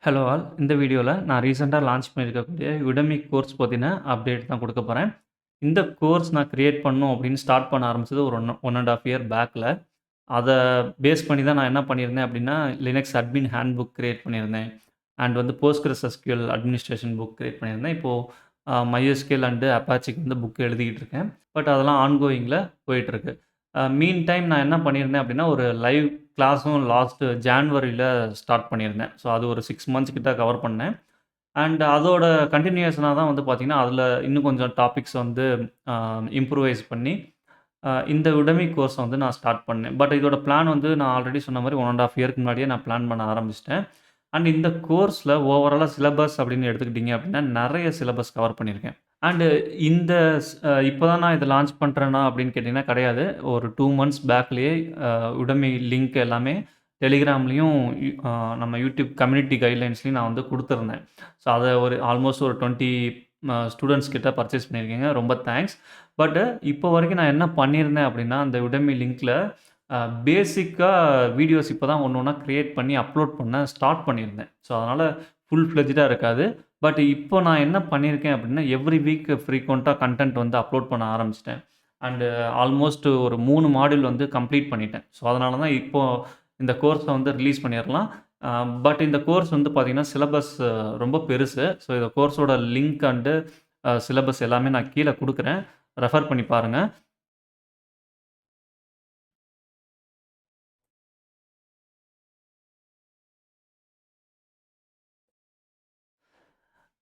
Hello all. இந்த வீடியோல நான் ரீசென்ட்டா லான்ச் பண்ணியிருக்கக்கூடிய யுடமி கோர்ஸ் பத்தின அப்டேட் தான் குடுக்க போறேன். இந்த கோர்ஸ் நான் கிரியேட் பண்ணணும் அப்படின்னு ஸ்டார்ட் பண்ண ஆரம்பிச்சது ஒரு 1 1/2 இயர் பேக்ல. அத பேஸ் பண்ணி தான் நான் என்ன பண்ணியிருந்தேன் அப்படின்னா, லினக்ஸ் அட்மின் ஹேண்ட்புக் கிரியேட் பண்ணியிருந்தேன். அண்ட் வந்து Postgres SQL administration book create பண்ணியிருந்தேன். இப்போ MySQL அண்ட் அப்பாச்சிக்கு வந்து புக் எழுதிக்கிட்டு இருக்கேன். பட் அதெல்லாம் ஆன்கோயிங்ல போயிட்டுருக்கு. மீன் டைம் நான் என்ன பண்ணியிருந்தேன் அப்படின்னா, ஒரு லைவ் கிளாஸும் லாஸ்ட் ஜான்வரில ஸ்டார்ட் பண்ணியிருந்தேன். ஸோ அது ஒரு 6 மந்த்ஸ் கிட்ட கவர் பண்ணேன். அண்ட் அதோட கன்டினியூஷனா தான் வந்து பார்த்தீங்கன்னா, அதில இன்னும் கொஞ்சம் டாபிக்ஸ் வந்து அ இம்ப்ரூவைஸ் பண்ணி, இந்த உடமி கோர்ஸ வந்து நான் ஸ்டார்ட் பண்ணேன். பட் இதோட பிளான் வந்து நான் ஆல்ரெடி சொன்ன மாரி 1 1/2 இயர்க்கு முன்னாடியே நான் பிளான் பண்ண ஆரம்பிச்சுட்டேன். அண்ட் இந்த கோர்ஸ்ல ஓவராலா சிலபஸ் அப்படின்னு எடுத்துக்கிட்டீங்க அப்படின்னா, நெறைய சிலபஸ் கவர் பண்ணியிருக்கேன். அண்டு இந்த இப்ப தான் நான் இத லான்ச் பண்றேனா அப்படின்னு கேட்டீங்கன்னா கிடையாது. ஒரு 2 மந்த்ஸ் பேக்லயே அ உடமி லிங்க் எல்லாமே டெலிகிராம்லயும், அ நம்ம யூடியூப் கம்யூனிட்டி கைட்லைன்ஸ்லயும் நான் வந்து குடுத்துருந்தேன். ஸோ அத ஒரு ஆல்மோஸ்ட் ஒரு 20 ஸ்டூடண்ட்ஸ் கிட்ட பர்ச்சேஸ் பண்ணியிருக்கீங்க. ரொம்ப தேங்க்ஸ். பட் இப்போ வரைக்கும் நான் என்ன பண்ணியிருந்தேன் அப்படின்னா, அந்த உடமி லிங்க்ல அ பேசிக்கா வீடியோஸ் இப்ப தான் ஒண்ணு ஒண்ணா கிரியேட் பண்ணி அப்லோட் பண்ண ஸ்டார்ட் பண்ணியிருந்தேன். ஸோ அதனால ஃபுல் ஃப்ளெட்ஜ்டா இருக்காது. பட் இப்போ நான் என்ன பண்ணியிருக்கேன் அப்படின்னா, எவ்ரி வீக் ஃப்ரீக்வென்ட்டா கன்டென்ட் வந்து அப்லோட் பண்ண ஆரம்பிச்சுட்டேன். அண்ட் ஆல்மோஸ்ட் ஒரு 3 மாடியூல் வந்து கம்ப்ளீட் பண்ணிட்டேன். ஸோ அதனால தான் இப்போ இந்த கோர்ஸ வந்து ரிலீஸ் பண்ணிறலாம். அ பட் இந்த கோர்ஸ் வந்து பார்த்தீங்கன்னா, சிலபஸ் ரொம்ப பெருசு. ஸோ இந்த கோர்ஸோட லிங்க் அண்டு சிலபஸ் எல்லாமே நான் கீழ குடுக்குறேன். ரெஃபர் பண்ணி பாருங்க.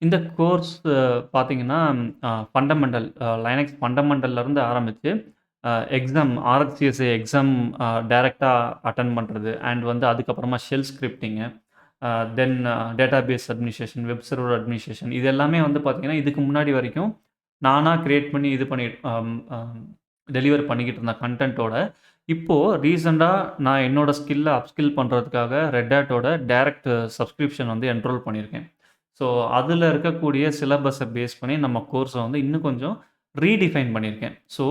இந்த கோர்ஸ் பார்த்தீங்கன்னா, ஃபண்டமெண்டல் லினக்ஸ் ஃபண்டமெண்டல்லருந்து ஆரம்பிச்சு, எக்ஸாம் RxCSA எக்ஸாம் டைரக்ட்டா அட்டெண்ட் பண்றது. அண்ட் வந்து அதுக்கப்புறமா ஷெல் ஸ்கிரிப்டிங்கு, uh then database administration, web server administration இது எல்லாமே வந்து பார்த்தீங்கன்னா, இதுக்கு முன்னாடி வரைக்கும் நானா கிரியேட் பண்ணி இது பண்ணி அம் அம் டெலிவர் பண்ணிக்கிட்டு இருந்த கன்டென்ட்டோட, இப்போ ரீசென்ட்டா நான் என்னோட ஸ்கில்ல அப்ஸ்கில் பண்றதுக்காக ரெட் ஹேட்டோட டைரக்ட் சப்ஸ்கிரிப்ஷன் வந்து என்ரோல் பண்ணியிருக்கேன். ஸோ, அதில இருக்கக்கூடிய சிலபஸ பேஸ் பண்ணி நம்ம கோர்ஸ வந்து இன்னும் கொஞ்சம் ரீடிஃபைன் பண்ணியிருக்கேன். ஸோ,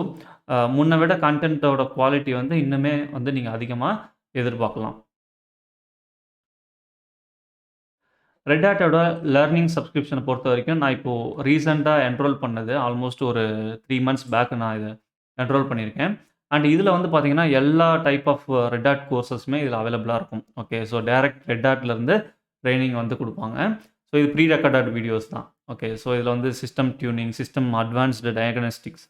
முன்ன விட கன்டென்ட்டோட குவாலிட்டி வந்து இன்னுமே வந்து நீங்க அதிகமா எதிர்பார்க்கலாம். ரெட் ஹேட்டோட லர்னிங் சப்ஸ்கிரிப்ஷன பொறுத்தவரைக்கும், நான் இப்போ ரீசென்ட்டா என்ரோல் பண்ணது ஆல்மோஸ்ட் ஒரு 3 மந்த்ஸ் பேக் நான் இத என்ரோல் பண்ணியிருக்கேன். அண்ட் இதில வந்து பார்த்தீங்கன்னா, எல்லா டைப் ஆஃப் ரெட் ஹேட் கோர்ஸஸுமே இதில அவைலபிளா இருக்கும். ஓகே. ஸோ, டைரக்ட் ரெட் ஹேட்லருந்து ட்ரெய்னிங் வந்து குடுப்பாங்க. ஸோ, இது ப்ரீ ரெக்கார்டட் வீடியோஸ் தான். ஓகே. ஸோ, இதில வந்து system tuning, system advanced diagnostics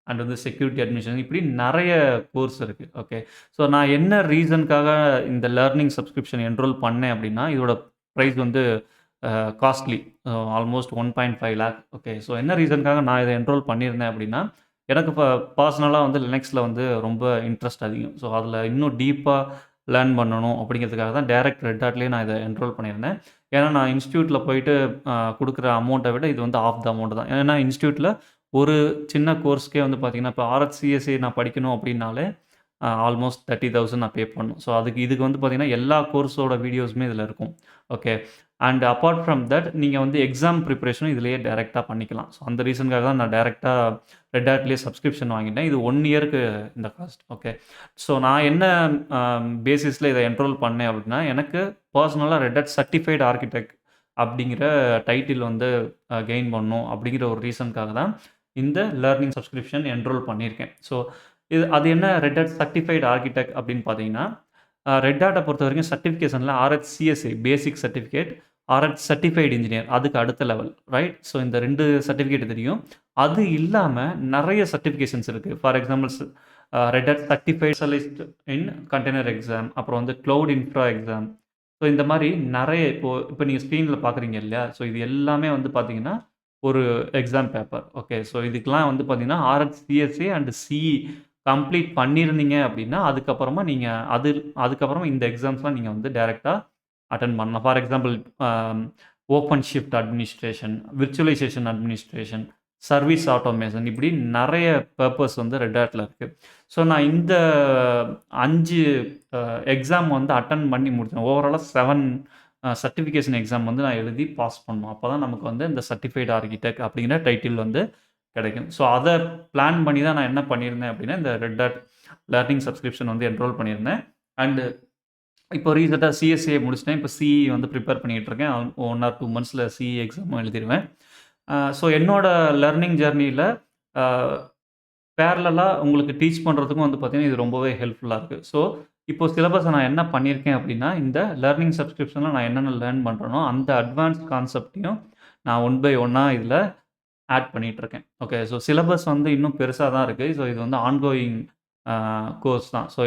and வந்து செக்யூரிட்டி அட்மினிஸ்ட்ரேஷன் இப்படி நெறைய கோர்ஸ் இருக்கு. ஓகே. ஸோ, நான் என்ன ரீசன்க்காக இந்த லர்னிங் சப்ஸ்கிரிப்ஷன் என்ரோல் பண்ணேன் அப்படின்னா, இதோட பிரைஸ் வந்து costly. Almost 1.5 lakh. Okay. So என்ன ரீசன்க்காக நான் இத என்ரோல் பண்ணியிருந்தேன் அப்படின்னா, எனக்கு பர்சனலா வந்து லினக்ஸ்ல வந்து ரொம்ப இன்ட்ரெஸ்ட் அதிகம். ஸோ அதில இன்னும் டீப்பா லேர்ன் பண்ணணும் அப்படிங்கிறதுக்காக தான் டைரக்ட் ரெட் ஹேட்லயே நான் இத என்ரோல் பண்ணியிருந்தேன். ஏன்னா நான் இன்ஸ்டிடியூட்ல போயிட்டு குடுக்குற அமௌண்ட்ட விட இது வந்து ஹால்ஃப் த அமௌண்ட் தான். ஏன்னா இன்ஸ்டிடியூட்ல ஒரு சின்ன கோர்ஸ்க்கே வந்து பார்த்தீங்கன்னா, இப்போ RxCSA நான் படிக்கணும் அப்படின்னாலே ஆல்மோஸ்ட் 30,000 நான் பே பண்ணணும். ஸோ இதுக்கு வந்து பார்த்தீங்கன்னா, எல்லா கோர்ஸோட வீடியோஸுமே இதில இருக்கும். Okay. And apart from that நீங்க வந்து எக்ஸாம் பிரிப்பரேஷனும் இதிலேயே டைரக்ட்டா பண்ணிக்கலாம். ஸோ அந்த ரீசன்க்காக தான் நான் டைரக்ட்டா ரெட் ஹேட்லயே சப்ஸ்கிரிப்ஷன் வாங்கிட்டேன். இது 1 இயர்க்கு இந்த காஸ்ட். ஓகே. ஸோ நான் என்ன அ பேசிஸ்ல இத என்ரோல் பண்ணேன் அப்படின்னா, எனக்கு பெர்சனலா ரெட் ஹேட் சர்டிஃபைட் ஆர்க்கிடெக்ட் அப்படிங்கிற டைட்டில் வந்து கெயின் பண்ணணும் அப்படிங்கிற ஒரு ரீசன்க்காக தான் இந்த லர்னிங் சப்ஸ்கிரிப்ஷன் என்ரோல் பண்ணியிருக்கேன். ஸோ அது என்ன ரெட் ஹேட் சர்டிஃபைட் ஆர்க்கிடெக்ட் அப்படின்னு பார்த்தீங்கன்னா, ரெட் ஹேட்ட பொறுத்தவரைக்கும் சர்டிஃபிகேஷன்ல RxCSA பேசிக் சர்டிஃபிகேட், RX சர்டிஃபைட் இன்ஜினியர் அதுக்கு அடுத்த லெவல் ரைட்? ஸோ இந்த 2 சர்டிஃபிகேட் தெரியும். அது இல்லாம நெறைய சர்டிஃபிகேஷன்ஸ் இருக்கு. For examples Red Hat certified specialist in container exam, அப்புறம் வந்து கிளவுட் இன்ஃப்ரா எக்ஸாம். ஸோ இந்த மாரி நெறைய இப்போ நீங்க ஸ்க்ரீன்ல பார்க்குறீங்க இல்லையா? ஸோ இது எல்லாமே வந்து பார்த்தீங்கன்னா, ஒரு எக்ஸாம் பேப்பர். ஓகே. ஸோ இதுக்கெல்லாம் வந்து பார்த்தீங்கன்னா, RxCSA அண்ட் CE கம்ப்ளீட் பண்ணியிருந்தீங்க அப்படின்னா, அதுக்கப்புறமா நீங்க அது அதுக்கப்புறமா இந்த எக்ஸாம்ஸ்லாம் நீங்க வந்து டைரக்ட்டா அட்டெண்ட் பண்ணலாம். For example open shift administration, virtualisation administration, service automation இப்படி நெறைய பர்ப்பஸ் வந்து ரெட் ஹேட்ல இருக்கு. ஸோ நான் இந்த 5 எக்ஸாம் வந்து அட்டெண்ட் பண்ணி முடிச்சேன். ஓவராலா 7 சர்டிஃபிகேஷன் எக்ஸாம் வந்து நான் எழுதி பாஸ் பண்ணணும். அப்பதான் நமக்கு வந்து இந்த சர்டிஃபைட் ஆர்க்கிடெக்ட் அப்படிங்கிற டைட்டில் வந்து கிடைக்கும். ஸோ அத பிளான் பண்ணி தான் நான் என்ன பண்ணியிருந்தேன் அப்படின்னா, இந்த ரெட் ஹேட் லேர்னிங் சப்ஸ்கிரிப்ஷன் வந்து என்ரோல் பண்ணியிருந்தேன். அண்ட் இப்போ ரீசென்ட்டா சிஎஸ்ஏ முடிச்சுட்டேன். இப்போ சிஇ வந்து ப்ரிப்பேர் பண்ணிட்டு இருக்கேன். 1 ஆர் 2 மந்த்ஸ்ல சிஇ எக்ஸாமும் எழுதிருவேன். ஸோ என்னோட லர்னிங் ஜர்னில அ பேரலலா உங்களுக்கு டீச் பண்றதுக்கும் வந்து பார்த்தீங்கன்னா, இது ரொம்பவே ஹெல்ப்ஃபுல்லா இருக்கு. ஸோ, இப்போ சிலபஸ நான் என்ன பண்ணியிருக்கேன் அப்டின்னா, இந்த லர்னிங் சப்ஸ்கிரிப்ஷன்ல நான் என்னென்ன லேர்ன் பண்றேனோ, அந்த அட்வான்ஸ்ட் கான்செப்ட்டையும் நான் ஒன் பை ஒன்னா இதுல ஆட் பண்ணிட்டுருக்கேன். ஓகே. ஸோ, சிலபஸ் வந்து இன்னும் பெருசா தான் இருக்கு. ஸோ, இது வந்து ஆன்கோயிங் அ கோர்ஸ் தான். ஸோ,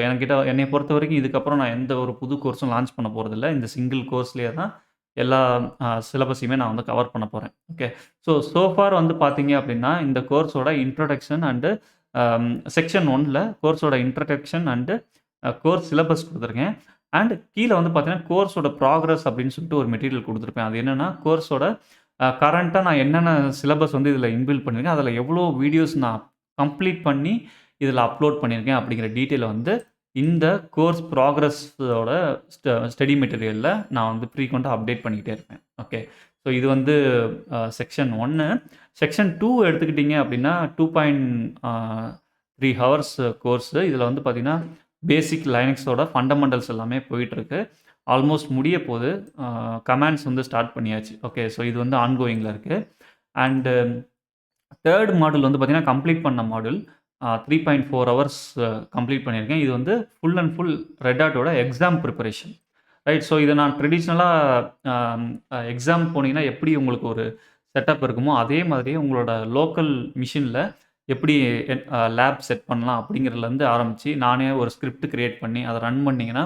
என்னைய பொறுத்தவரைக்கும் இதுக்கப்புறம் நான் எந்த ஒரு புது கோர்ஸும் லான்ச் பண்ண போறதில்ல. இந்த சிங்கிள் கோர்ஸ்லயே தான் எல்லா சிலபஸையுமே நான் வந்து கவர் பண்ண போறேன். ஓகே. ஸோ ஃபார் வந்து பார்த்தீங்க அப்டின்னா, இந்த கோர்ஸோட இன்ட்ரோடக்ஷன் அண்ட் செக்ஷன் 1ல கோர்ஸோட இன்ட்ரோடக்ஷன் அண்ட் கோர்ஸ் சிலபஸ் குடுத்துருக்கேன். அண்ட் கீழ வந்து பார்த்தீங்கன்னா, கோர்ஸோட ப்ராக்ரஸ் அப்படின்னு சொல்லிட்டு ஒரு மெட்டீரியல் குடுத்துருப்பேன். அது என்னன்னா, கோர்ஸோட கரண்ட்டா நான் என்னென்ன சிலபஸ் வந்து இதில இன்பில்ட் பண்ணியிருக்கேன், அதில எவ்வளோ வீடியோஸ் நான் கம்ப்ளீட் பண்ணி இதில அப்லோட் பண்ணியிருக்கேன் அப்படிங்கிற டீட்டெயில வந்து இந்த கோர்ஸ் ப்ராக்ரஸோட ஸ்டடி மெட்டீரியல்ல நான் வந்து ஃப்ரீக்வென்ட்டா அப்டேட் பண்ணிக்கிட்டே இருப்பேன். ஓகே. ஸோ இது வந்து செக்ஷன் 1. செக்ஷன் 2 எடுத்துக்கிட்டீங்க அப்படின்னா 2.3 ஹவர்ஸ் கோர்ஸ். இதில வந்து பார்த்தீங்கன்னா, பேசிக் லைனக்ஸோட ஃபண்டமெண்டல்ஸ் எல்லாமே போயிட்டுருக்கு. ஆல்மோஸ்ட் முடிய போது. கமாண்ட்ஸ் வந்து ஸ்டார்ட் பண்ணியாச்சு. ஓகே. ஸோ இது வந்து ஆன்கோயிங்ல இருக்கு. அண்ட் 3 மாடியூல் வந்து பார்த்தீங்கன்னா, கம்ப்ளீட் பண்ண மாடியூல் 3.4 ஹவர்ஸ் கம்ப்ளீட் பண்ணியிருக்கேன். இது வந்து ஃபுல் அண்ட் ஃபுல் ரெட் ஹாட்டோட எக்ஸாம் ப்ரிப்பரேஷன். ரைட். ஸோ இத நான் ட்ரெடிஷ்னலா எக்ஸாம் போனீங்கன்னா, எப்படி உங்களுக்கு ஒரு செட்டப் இருக்குமோ, அதே மாதிரி உங்களோட லோக்கல் மிஷின்ல எப்படி லேப் செட் பண்ணலாம் அப்படிங்கிறதுலேருந்து ஆரம்பிச்சு, நானே ஒரு ஸ்கிரிப்ட் கிரியேட் பண்ணி, அத ரன் பண்ணீங்கன்னா,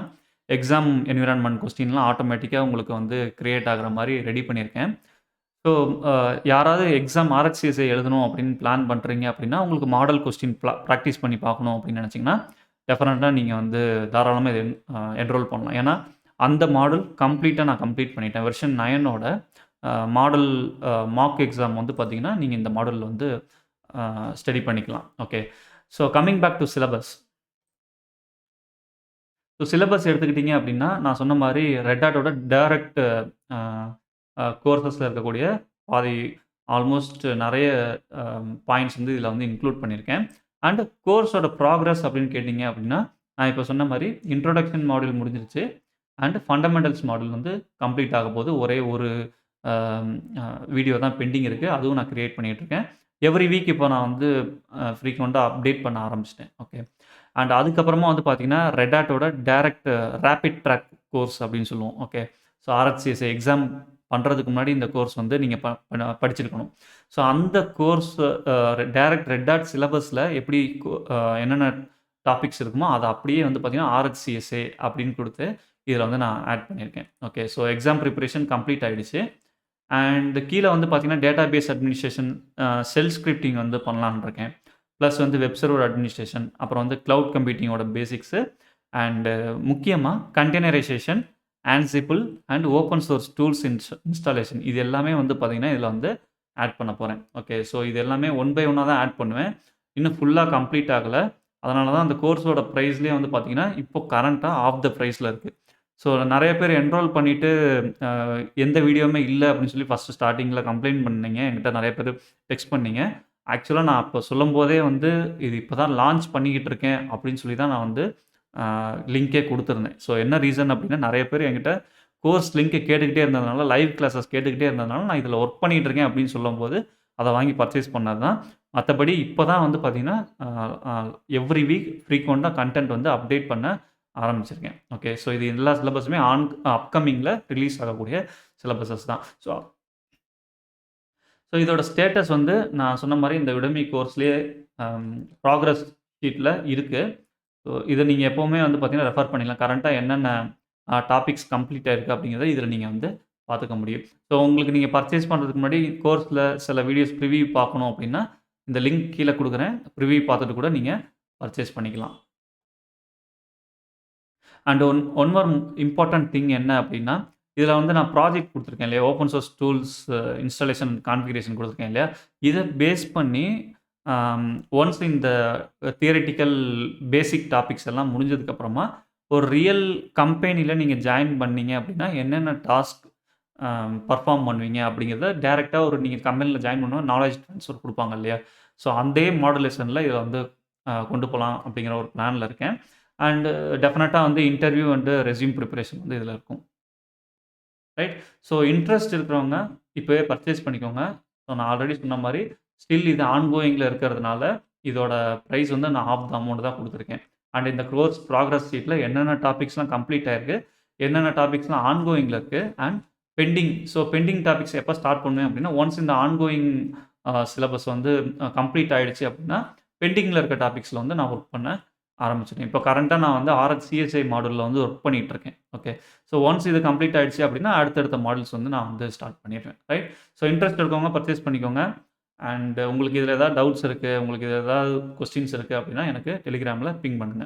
எக்ஸாம் என்வைரன்மென்ட் கொஸ்டின்லாம் ஆட்டோமேட்டிக்கா உங்களுக்கு வந்து கிரியேட் ஆகுற மாரி ரெடி பண்ணியிருக்கேன். ஸோ, அ யாராவது எக்ஸாம் ஆர்எச்சிஎஸ்ஏ எழுதணும் அப்படின்னு பிளான் பண்றீங்க அப்படின்னா, உங்களுக்கு மாடல் கொஸ்டின் பிராக்டிஸ் பண்ணி பார்க்கணும் அப்படின்னு நினைச்சீங்கன்னா, டெஃபினட்டா நீங்க வந்து தாராளமா இத என்ரோல் பண்ணலாம். ஏன்னா, அந்த மாடல் கம்ப்ளீட்டா நான் கம்ப்ளீட் பண்ணிட்டேன். வெர்ஷன் 9ஓட மாடல் மாக் எக்ஸாம் வந்து பார்த்தீங்கன்னா, நீங்க இந்த மாடல்ல வந்து ஸ்டடி பண்ணிக்கலாம். Okay. So coming back to syllabus. So syllabus எடுத்துக்கிட்டீங்க அப்படின்னா, நான் சொன்ன மாரி ரெட் ஹாட்டோட டைரக்ட் அ கோர்சஸ்ல இருக்கக்கூடிய பாதி ஆல்மோஸ்ட் நெறைய அ பாயிண்ட்ஸ் வந்து இதில வந்து இன்க்ளூட் பண்ணியிருக்கேன். அண்ட் கோர்ஸோட ப்ராக்ரஸ் அப்படின்னு கேட்டீங்க அப்படின்னா, நான் இப்ப சொன்ன மாரி இன்ட்ரோடக்ஷன் மாடியூல் முடிஞ்சிருச்சு. அண்ட் ஃபண்டமெண்டல்ஸ் மாடியூல் வந்து கம்ப்ளீட் ஆகப்போது. ஒரே ஒரு அ அ வீடியோ தான் பெண்டிங் இருக்கு. அதுவும் நான் கிரியேட் பண்ணிட்டு இருக்கேன். எவ்ரி வீக் இப்போ நான் வந்து ஃப்ரீக்வென்ட்டா அப்டேட் பண்ண ஆரம்பிச்சுட்டேன். ஓகே. அண்ட் அதுக்கப்புறமா வந்து பார்த்தீங்கன்னா, ரெட் ஹாட்டோட டைரக்ட் ரேபிட் ட்ராக் கோர்ஸ் அப்படின்னு சொல்லுவோம். ஓகே. ஸோ ஆர்எச்சிஎஸ்ஏ எக்ஸாம் பண்றதுக்கு முன்னாடி இந்த கோர்ஸ் வந்து நீங்க படிச்சிருக்கணும். ஸோ அந்த கோர்ஸ் டைரக்ட் ரெட் ஹாட் சிலபஸ்ல எப்படி என்னென்ன டாபிக்ஸ் இருக்குமோ, அத அப்படியே வந்து பார்த்தீங்கன்னா, ஆர்எச்சிஎஸ்ஏ அப்படின்னு குடுத்து, இதில வந்து நான் ஆட் பண்ணியிருக்கேன். Okay. So exam preparation complete ஆயிடுச்சு. அண்ட் கீழ வந்து பார்த்தீங்கன்னா, டேட்டாபேஸ் அட்மினிஸ்ட்ரேஷன், ஷெல் ஸ்கிரிப்டிங் வந்து பண்ணலான்னு இருக்கேன். பிளஸ் வந்து வெப் சர்வர் அட்மினிஸ்ட்ரேஷன், அப்புறம் வந்து கிளவுட் கம்ப்யூட்டிங்கோட பேசிக்ஸு அண்ட் முக்கியமா containerisation, Ansible and open source tools installation இது எல்லாமே வந்து பார்த்தீங்கன்னா, இதில வந்து ஆட் பண்ண போறேன். ஓகே. ஸோ இது எல்லாமே ஒன் பை ஒன்னா தான் ஆட் பண்ணுவேன். இன்னும் ஃபுல்லா கம்ப்ளீட் ஆகல. அதனால தான் அந்த கோர்ஸோட பிரைஸ்லயே வந்து பார்த்தீங்கன்னா, இப்போ கரண்ட்டா ஆஃப் த பிரைஸ்ல இருக்கு. ஸோ நெறைய பேர் என்ரோல் பண்ணிட்டு அ எந்த வீடியோவுமே இல்ல அப்படின்னு சொல்லி ஃபர்ஸ்ட்டு ஸ்டார்ட்டிங்ல கம்ப்ளைண்ட் பண்ணீங்க. என்கிட்ட நெறைய பேரு டெக்ஸ்ட் பண்ணீங்க. ஆக்சுவலா நான் அப்ப சொல்லும்போதே வந்து, இது இப்ப தான் லான்ச் பண்ணிக்கிட்டு இருக்கேன் அப்படின்னு சொல்லி தான் நான் வந்து அ லிங்க்கே குடுத்திருந்தேன். ஸோ என்ன ரீசன் அப்படின்னா, நெறைய பேர் என்கிட்ட கோர்ஸ் லிங்க் கேட்டுக்கிட்டே இருந்ததுனால, லைவ் கிளாஸஸ் கேட்டுக்கிட்டே இருந்ததுனால, நான் இதில ஒர்க் பண்ணிட்டு இருக்கேன் அப்படின்னு சொல்லும்போது, அத வாங்கி பர்ச்சேஸ் பண்ணது தான். மத்தபடி இப்ப தான் வந்து பார்த்தீங்கன்னா, அ அ எவ்ரி வீக் ஃப்ரீக்வென்ட்டா கன்டென்ட் வந்து அப்டேட் பண்ண ஆரம்பிச்சிருக்கேன். ஓகே. ஸோ இது எல்லா சிலபஸுமே அப்கமிங்ல ரிலீஸ் ஆகக்கூடிய சிலபஸஸ் தான். ஸோ இதோட ஸ்டேட்டஸ் வந்து நான் சொன்ன மாரி இந்த Udemy கோர்ஸ்லயே அம் ப்ராக்ரஸ் ஷீட்ல இருக்கு. ஸோ இத நீங்க எப்பவுமே வந்து பார்த்தீங்கன்னா, ரெஃபர் பண்ணிக்கலாம். கரண்ட்டா என்னென்ன டாபிக்ஸ் கம்ப்ளீட் ஆயிருக்கு அப்படிங்கிறத இதில நீங்க வந்து பார்த்துக்க முடியும். ஸோ உங்களுக்கு நீங்க பர்ச்சேஸ் பண்றதுக்கு முன்னாடி கோர்ஸ்ல சில வீடியோஸ் ப்ரிவியூ பார்க்கணும் அப்படின்னா, இந்த லிங்க் கீழ குடுக்குறேன். ப்ரிவியூ பார்த்துட்டு கூட நீங்க பர்ச்சேஸ் பண்ணிக்கலாம். And one more important thing என்ன அப்டின்னா, இதில வந்து நான் ப்ராஜெக்ட் குடுத்துருக்கேன் இல்லையா? Open source tools installation configuration குடுத்துருக்கேன் இல்லையா? இத பேஸ் பண்ணி ஒன்ஸ் இந்த தியரட்டிக்கல் பேசிக் டாபிக்ஸ் எல்லாம் முடிஞ்சதுக்கு அப்புறமா, ஒரு ரியல் கம்பெனில நீங்க ஜாயின் பண்ணீங்க அப்டின்னா, என்னென்ன டாஸ்க் பெர்ஃபார்ம் பண்ணுவீங்க அப்டிங்கிறத டைரக்ட்டா ஒரு நீங்க கம்பெனில ஜாயின் பண்ணும்போது நாலேட்ஜ் ட்ரான்ஸ்ஃபர் குடுப்பாங்க இல்லையா? ஸோ அதே மாடுலேஷன்ல இத வந்து கொண்டு போலாம் அப்டிங்கிற ஒரு பிளான்ல இருக்கேன். அண்ட் டெஃபினட்டா வந்து இன்டர்வியூ அண்ட் ரெஸ்யூம் ப்ரிப்பரேஷன் வந்து இதில இருக்கும். ரைட். ஸோ இன்ட்ரெஸ்ட் இருக்கிறவங்க இப்பவே பர்ச்சேஸ் பண்ணிக்கோங்க. ஸோ நான் ஆல்ரெடி சொன்ன மாரி ஸ்டில் இது ஆன்கோயிங்ல இருக்கிறதுனால, இதோட பிரைஸ் வந்து நான் ஹால்ஃப் த அமௌண்ட் தான் குடுத்துருக்கேன். அண்ட் இந்த கோர்ஸ் ப்ராக்ரஸ் ஷீட்ல என்னென்ன டாபிக்ஸ்லாம் கம்ப்ளீட் ஆயிருக்கு, என்னென்ன டாபிக்ஸ்லாம் ஆன்கோயிங்ல இருக்கு and pending. So pending topics எப்ப ஸ்டார்ட் பண்ணுவேன் அப்டின்னா, ஒன்ஸ் இந்த ஆன்கோயிங் சிலபஸ் வந்து கம்ப்ளீட் ஆயிடுச்சு அப்டின்னா, பெண்டிங்ல இருக்க டாபிக்ஸ்ல வந்து நான் ஒர்க் பண்ண ஆரம்பிச்சுட்டேன். இப்போ கரண்ட்டா நான் வந்து ஆர்எச் சிஎஸ்ஐ மாடியூல்ல வந்து ஒர்க் பண்ணிட்டு இருக்கேன். ஓகே. ஸோ ஒன்ஸ் இது கம்ப்ளீட் ஆயிடுச்சு அப்டின்னா, அடுத்தடுத்த மாடியூல்ஸ் வந்து நான் வந்து ஸ்டார்ட் பண்ணிருவேன். ரைட். ஸோ இன்ட்ரெஸ்ட் இருக்கவங்க பர்ச்சேஸ் பண்ணிக்கோங்க. அண்ட் உங்களுக்கு இதில ஏதாவது டவுட்ஸ் இருக்கு, உங்களுக்கு இதில ஏதாவது கொஸ்டின்ஸ் இருக்கு அப்டின்னா, எனக்கு டெலிகிராம்ல பிங் பண்ணுங்க.